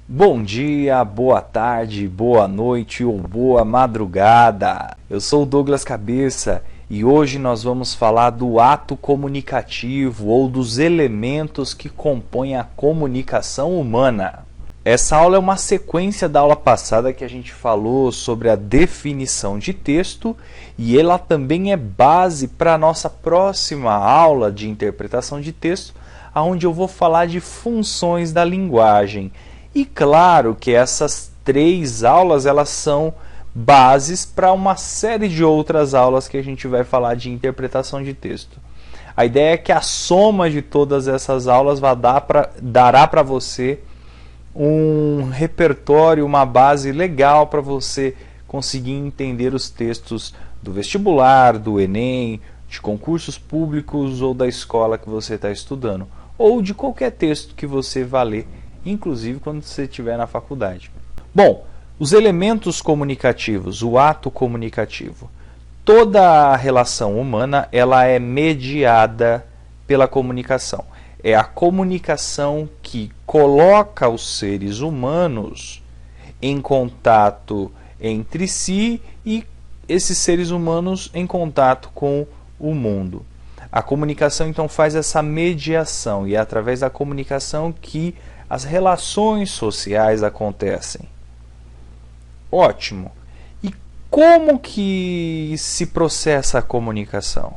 Bom dia, boa tarde, boa noite ou boa madrugada. Eu sou o Douglas Cabeça e hoje nós vamos falar do ato comunicativo ou dos elementos que compõem a comunicação humana. Essa aula é uma sequência da aula passada que a gente falou sobre a definição de texto e ela também é base para a nossa próxima aula de interpretação de texto, onde eu vou falar de funções da linguagem. E claro que essas três aulas elas são bases para uma série de outras aulas que a gente vai falar de interpretação de texto. A ideia é que a soma de todas essas aulas dará para você um repertório, uma base legal para você conseguir entender os textos do vestibular, do Enem, de concursos públicos ou da escola que você está estudando, ou de qualquer texto que você vá ler, inclusive quando você estiver na faculdade. Bom, os elementos comunicativos, o ato comunicativo. Toda a relação humana ela é mediada pela comunicação. É a comunicação que coloca os seres humanos em contato entre si e esses seres humanos em contato com o mundo. A comunicação então faz essa mediação e é através da comunicação que as relações sociais acontecem. Ótimo. E como que se processa a comunicação?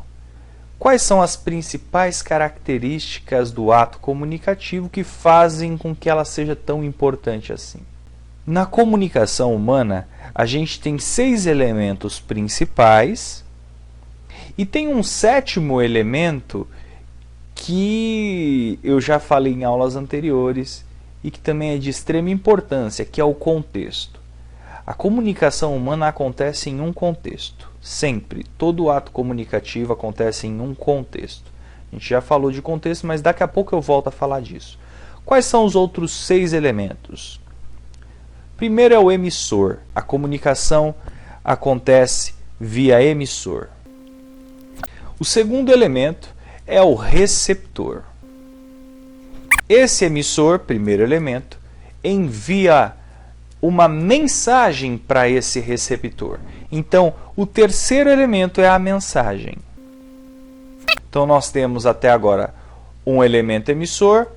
Quais são as principais características do ato comunicativo que fazem com que ela seja tão importante assim? Na comunicação humana, a gente tem 6 elementos principais e tem um 7º elemento que eu já falei em aulas anteriores e que também é de extrema importância, que é o contexto. A comunicação humana acontece em um contexto. Sempre. Todo ato comunicativo acontece em um contexto. A gente já falou de contexto, mas daqui a pouco eu volto a falar disso. Quais são os outros 6 elementos? Primeiro é o emissor. A comunicação acontece via emissor. O segundo elemento é o receptor. Esse emissor, primeiro elemento, envia uma mensagem para esse receptor. Então, o terceiro elemento é a mensagem. Então, nós temos até agora um elemento emissor,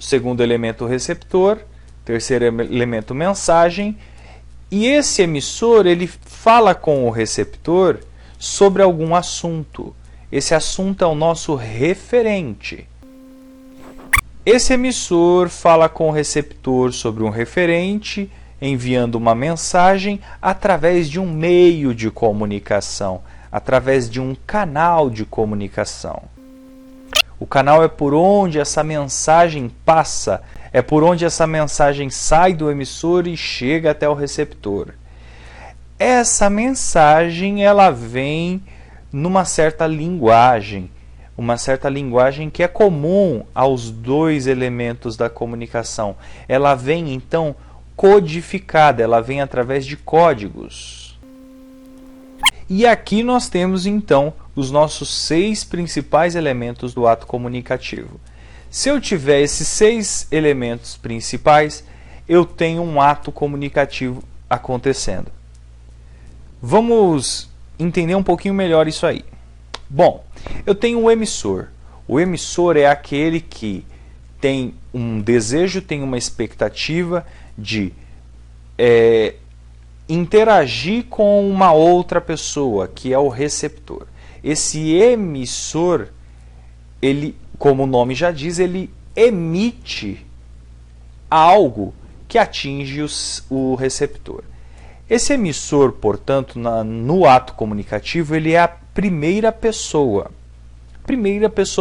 segundo elemento receptor, terceiro elemento mensagem, e esse emissor ele fala com o receptor sobre algum assunto. Esse assunto é o nosso referente. Esse emissor fala com o receptor sobre um referente, enviando uma mensagem através de um meio de comunicação, através de um canal de comunicação. O canal é por onde essa mensagem passa, é por onde essa mensagem sai do emissor e chega até o receptor. Essa mensagem ela vem numa certa linguagem, uma certa linguagem que é comum aos 2 elementos da comunicação. Ela vem então codificada, ela vem através de códigos. E aqui nós temos então os nossos 6 principais elementos do ato comunicativo. Se eu tiver esses 6 elementos principais, eu tenho um ato comunicativo acontecendo. Vamos entender um pouquinho melhor isso aí. Bom, eu tenho um emissor. O emissor é aquele que tem um desejo, tem uma expectativa de interagir com uma outra pessoa, que é o receptor. Esse emissor, ele, como o nome já diz, ele emite algo que atinge o receptor. Esse emissor, portanto, no ato comunicativo, ele é a primeira pessoa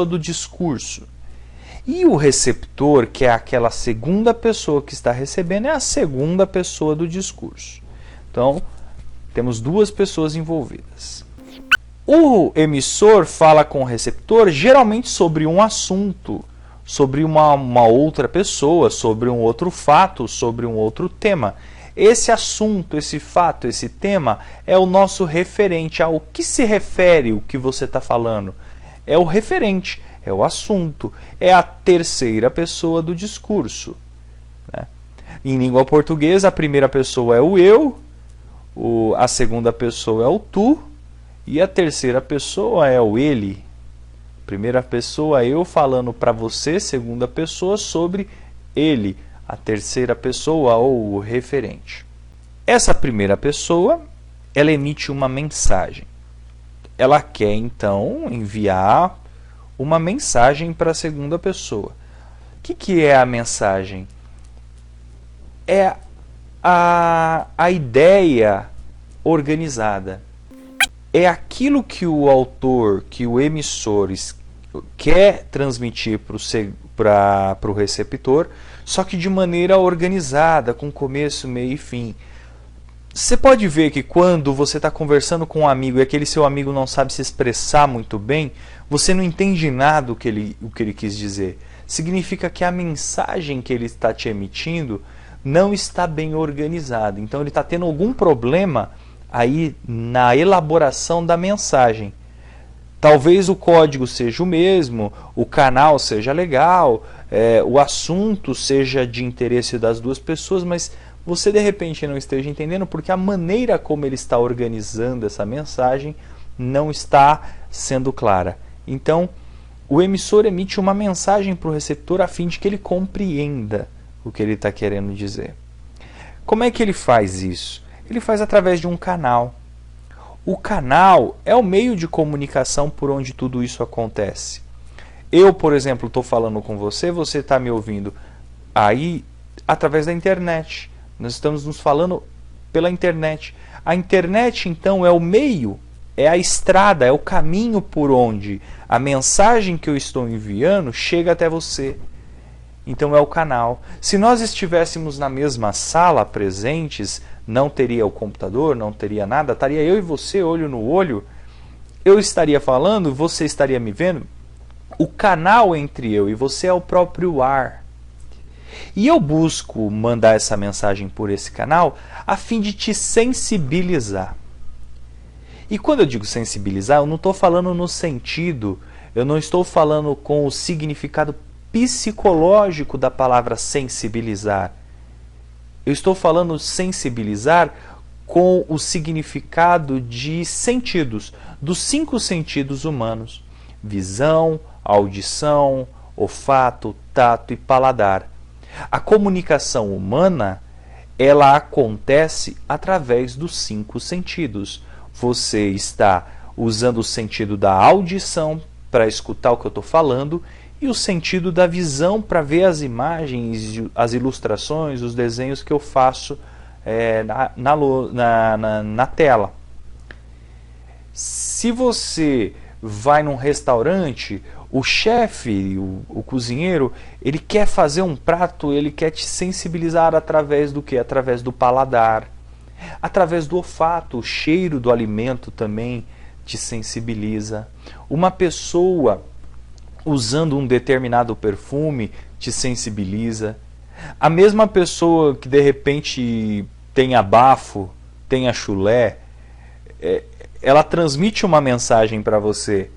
do discurso. E o receptor, que é aquela segunda pessoa que está recebendo, é a segunda pessoa do discurso. Então, temos 2 pessoas envolvidas. O emissor fala com o receptor geralmente sobre um assunto, sobre uma outra pessoa, sobre um outro fato, sobre um outro tema. Esse assunto, esse fato, esse tema é o nosso referente. Ao que se refere o que você está falando? É o referente, é o assunto, é a terceira pessoa do discurso. Né? Em língua portuguesa, a primeira pessoa é o eu, a segunda pessoa é o tu e a terceira pessoa é o ele. Primeira pessoa, eu falando para você, segunda pessoa sobre ele, a terceira pessoa ou o referente. Essa primeira pessoa, ela emite uma mensagem. Ela quer então enviar uma mensagem para a segunda pessoa. O que é a mensagem? É a ideia organizada. É aquilo que o autor, que o emissor quer transmitir para o receptor, só que de maneira organizada, com começo, meio e fim. Você pode ver que quando você está conversando com um amigo e aquele seu amigo não sabe se expressar muito bem, você não entende nada o que ele quis dizer. Significa que a mensagem que ele está te emitindo não está bem organizada. Então ele está tendo algum problema aí na elaboração da mensagem. Talvez o código seja o mesmo, o canal seja legal, o assunto seja de interesse das duas pessoas, mas você de repente não esteja entendendo porque a maneira como ele está organizando essa mensagem não está sendo clara. Então, o emissor emite uma mensagem para o receptor a fim de que ele compreenda o que ele está querendo dizer. Como é que ele faz isso? Ele faz através de um canal. O canal é o meio de comunicação por onde tudo isso acontece. Eu, por exemplo, estou falando com você, você está me ouvindo aí através da internet. Nós estamos nos falando pela internet. A internet, então, é o meio, é a estrada, é o caminho por onde a mensagem que eu estou enviando chega até você. Então é o canal. Se nós estivéssemos na mesma sala presentes, não teria o computador, não teria nada, estaria eu e você olho no olho, eu estaria falando, você estaria me vendo. O canal entre eu e você é o próprio ar. E eu busco mandar essa mensagem por esse canal a fim de te sensibilizar. E quando eu digo sensibilizar, eu não estou falando no sentido, eu não estou falando com o significado psicológico da palavra sensibilizar. Eu estou falando sensibilizar com o significado de sentidos, dos 5 sentidos humanos: visão, audição, olfato, tato e paladar. A comunicação humana, ela acontece através dos 5 sentidos. Você está usando o sentido da audição para escutar o que eu estou falando e o sentido da visão para ver as imagens, as ilustrações, os desenhos que eu faço na tela. Se você vai num restaurante, o chefe, o cozinheiro, ele quer fazer um prato, ele quer te sensibilizar através do quê? Através do paladar, através do olfato, o cheiro do alimento também te sensibiliza. Uma pessoa usando um determinado perfume te sensibiliza. A mesma pessoa que de repente tem bafo, tem chulé, ela transmite uma mensagem para você.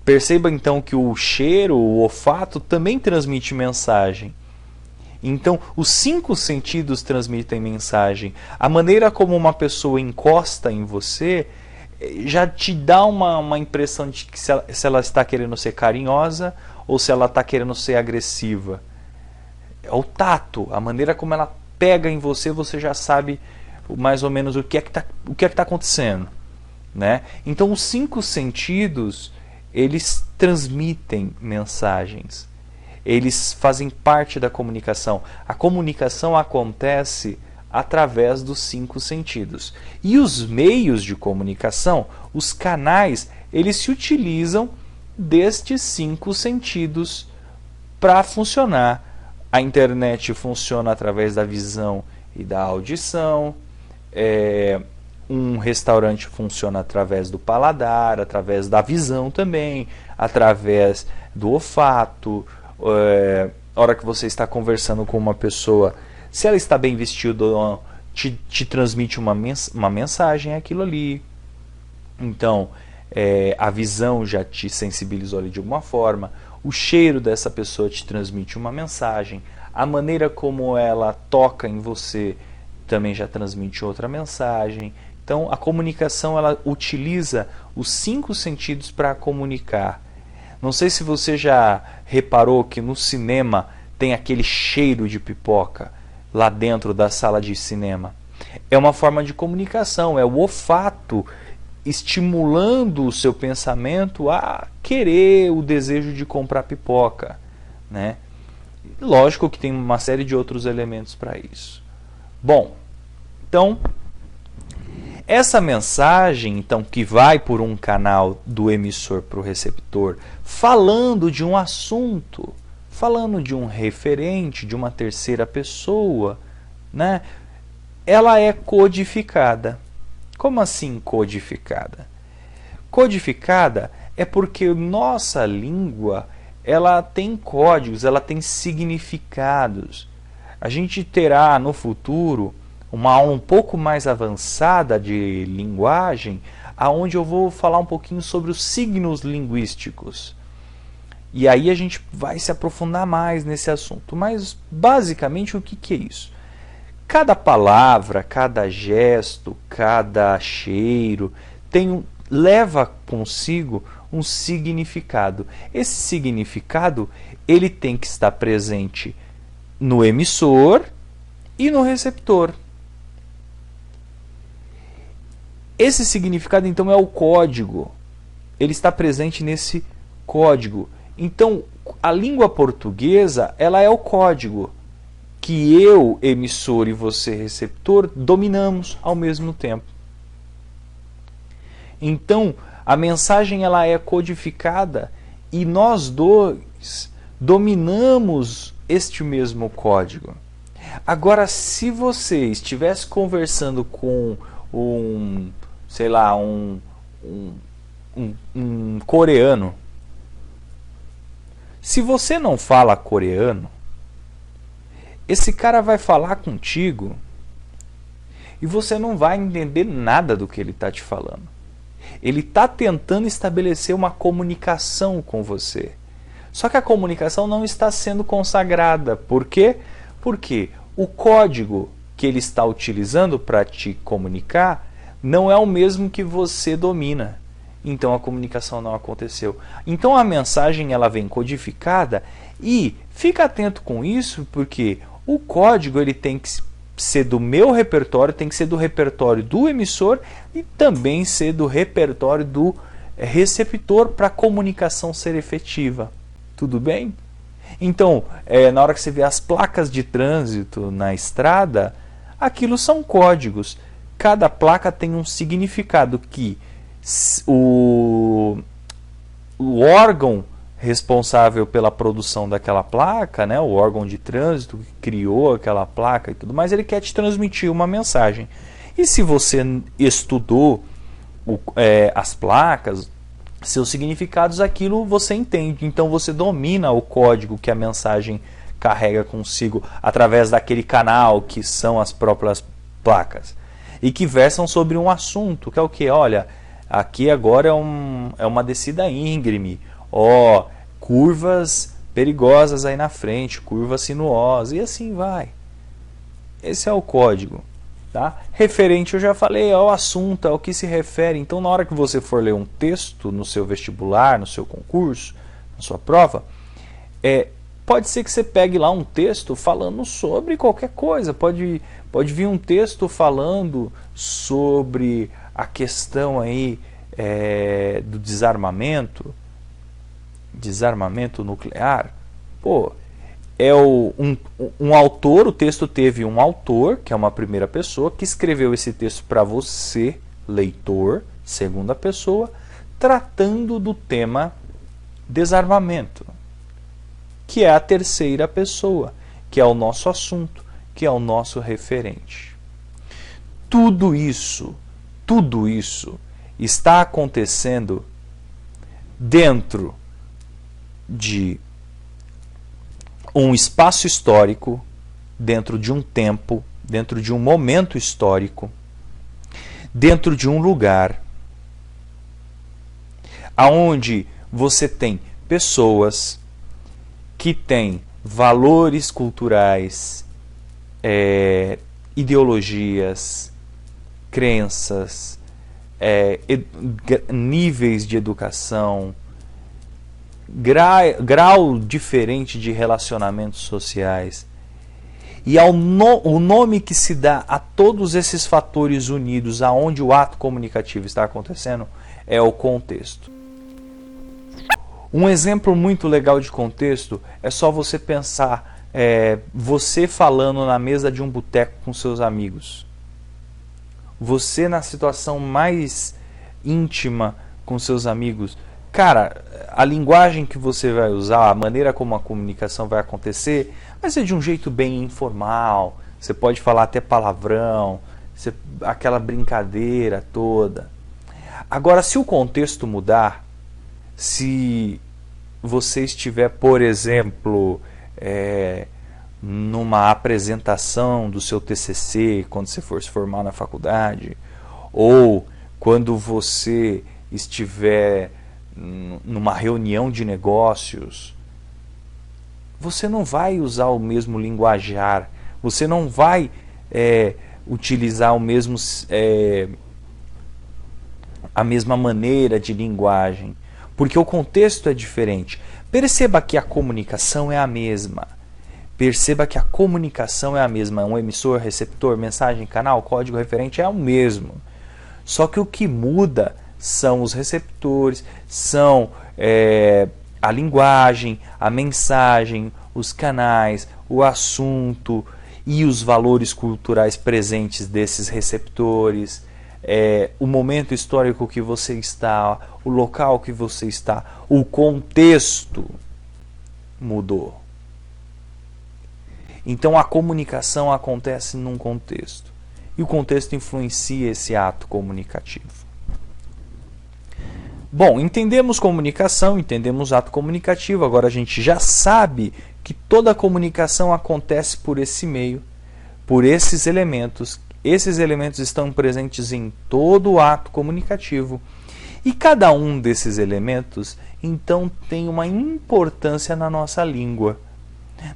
Perceba então que o cheiro, o olfato também transmite mensagem. Então, os 5 sentidos transmitem mensagem. A maneira como uma pessoa encosta em você já te dá uma impressão de que se ela está querendo ser carinhosa ou se ela está querendo ser agressiva. É o tato, a maneira como ela pega em você, você já sabe mais ou menos o que é que está acontecendo, né? Então, os 5 sentidos, eles transmitem mensagens. Eles fazem parte da comunicação. A comunicação acontece através dos 5 sentidos. E os meios de comunicação, os canais, eles se utilizam destes 5 sentidos para funcionar. A internet funciona através da visão e da audição. Um restaurante funciona através do paladar, através da visão também, através do olfato. A hora que você está conversando com uma pessoa, se ela está bem vestida ou não, te transmite uma mensagem, é aquilo ali. Então, a visão já te sensibilizou ali de alguma forma, o cheiro dessa pessoa te transmite uma mensagem, A maneira como ela toca em você também já transmite outra mensagem. Então, a comunicação ela utiliza os 5 sentidos para comunicar. Não sei se você já reparou que no cinema tem aquele cheiro de pipoca lá dentro da sala de cinema. É uma forma de comunicação, é o olfato estimulando o seu pensamento a querer o desejo de comprar pipoca, né? Lógico que tem uma série de outros elementos para isso. Bom, então essa mensagem então que vai por um canal do emissor para o receptor, falando de um assunto, falando de um referente, de uma terceira pessoa, né? Ela é codificada. Como assim codificada? Codificada é porque nossa língua ela tem códigos, ela tem significados. A gente terá no futuro uma aula um pouco mais avançada de linguagem, aonde eu vou falar um pouquinho sobre os signos linguísticos. E aí a gente vai se aprofundar mais nesse assunto. Mas basicamente o que é isso? Cada palavra, cada gesto, cada cheiro leva consigo um significado. Esse significado ele tem que estar presente no emissor e no receptor. Esse significado então é o código. Ele está presente nesse código. Então, a língua portuguesa, ela é o código que eu, emissor, e você, receptor, dominamos ao mesmo tempo. Então, a mensagem ela é codificada e nós dois dominamos este mesmo código. Agora, se você estivesse conversando com sei lá, um coreano, se você não fala coreano, esse cara vai falar contigo e você não vai entender nada do que ele está te falando. Ele está tentando estabelecer uma comunicação com você. Só que a comunicação não está sendo consagrada. Por quê? Porque o código que ele está utilizando para te comunicar não é o mesmo que você domina. Então a comunicação não aconteceu. Então a mensagem ela vem codificada e fica atento com isso, porque o código ele tem que ser do meu repertório, tem que ser do repertório do emissor e também ser do repertório do receptor para a comunicação ser efetiva. Tudo bem? Então, na hora que você vê as placas de trânsito na estrada, aquilo são códigos. Cada placa tem um significado que o órgão responsável pela produção daquela placa, né, o órgão de trânsito que criou aquela placa e tudo mais, ele quer te transmitir uma mensagem. E se você estudou as placas, seus significados, aquilo você entende. Então você domina o código que a mensagem carrega consigo através daquele canal que são as próprias placas. E que versam sobre um assunto, que é o que? Olha, aqui agora é uma descida íngreme. Curvas perigosas aí na frente, curvas sinuosas, e assim vai. Esse é o código. Tá? Referente, eu já falei, ao assunto, ao que se refere. Então, na hora que você for ler um texto no seu vestibular, no seu concurso, na sua prova, pode ser que você pegue lá um texto falando sobre qualquer coisa. Pode vir um texto falando sobre a questão aí do desarmamento nuclear. Um autor, o texto teve um autor, que é uma primeira pessoa, que escreveu esse texto para você, leitor, segunda pessoa, tratando do tema desarmamento, que é a terceira pessoa, que é o nosso assunto, que é o nosso referente. Tudo isso está acontecendo dentro de um espaço histórico, dentro de um tempo, dentro de um momento histórico, dentro de um lugar aonde você tem pessoas que têm valores culturais, ideologias, crenças, níveis de educação, grau diferente de relacionamentos sociais. E o nome que se dá a todos esses fatores unidos aonde o ato comunicativo está acontecendo é o contexto. Um exemplo muito legal de contexto é só você pensar, você falando na mesa de um boteco com seus amigos. Você na situação mais íntima com seus amigos. Cara, a linguagem que você vai usar, a maneira como a comunicação vai acontecer, vai ser de um jeito bem informal. Você pode falar até palavrão, aquela brincadeira toda. Agora, se o contexto mudar, se você estiver, por exemplo, numa apresentação do seu TCC, quando você for se formar na faculdade, ou quando você estiver numa reunião de negócios, você não vai usar o mesmo linguajar, você não vai utilizar a mesma maneira de linguagem, porque o contexto é diferente. Perceba que a comunicação é a mesma. Perceba que a comunicação é a mesma. Um emissor, receptor, mensagem, canal, código referente é o mesmo. Só que o que muda são os receptores, são a linguagem, a mensagem, os canais, o assunto e os valores culturais presentes desses receptores, o momento histórico que você está, o local que você está, o contexto mudou. Então a comunicação acontece num contexto e o contexto influencia esse ato comunicativo. Bom, entendemos comunicação, entendemos ato comunicativo, agora a gente já sabe que toda a comunicação acontece por esse meio, por esses elementos. Esses elementos estão presentes em todo o ato comunicativo. E cada um desses elementos, então, tem uma importância na nossa língua.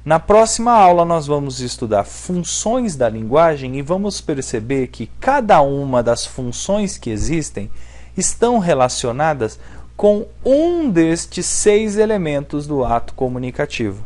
Na próxima aula nós vamos estudar funções da linguagem e vamos perceber que cada uma das funções que existem estão relacionadas com um destes 6 elementos do ato comunicativo.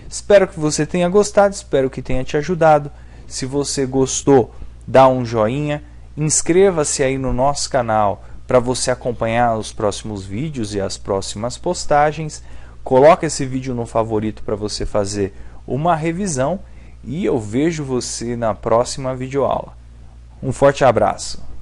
Espero que você tenha gostado, espero que tenha te ajudado. Se você gostou, dá um joinha, inscreva-se aí no nosso canal para você acompanhar os próximos vídeos e as próximas postagens. Coloque esse vídeo no favorito para você fazer uma revisão e eu vejo você na próxima videoaula. Um forte abraço!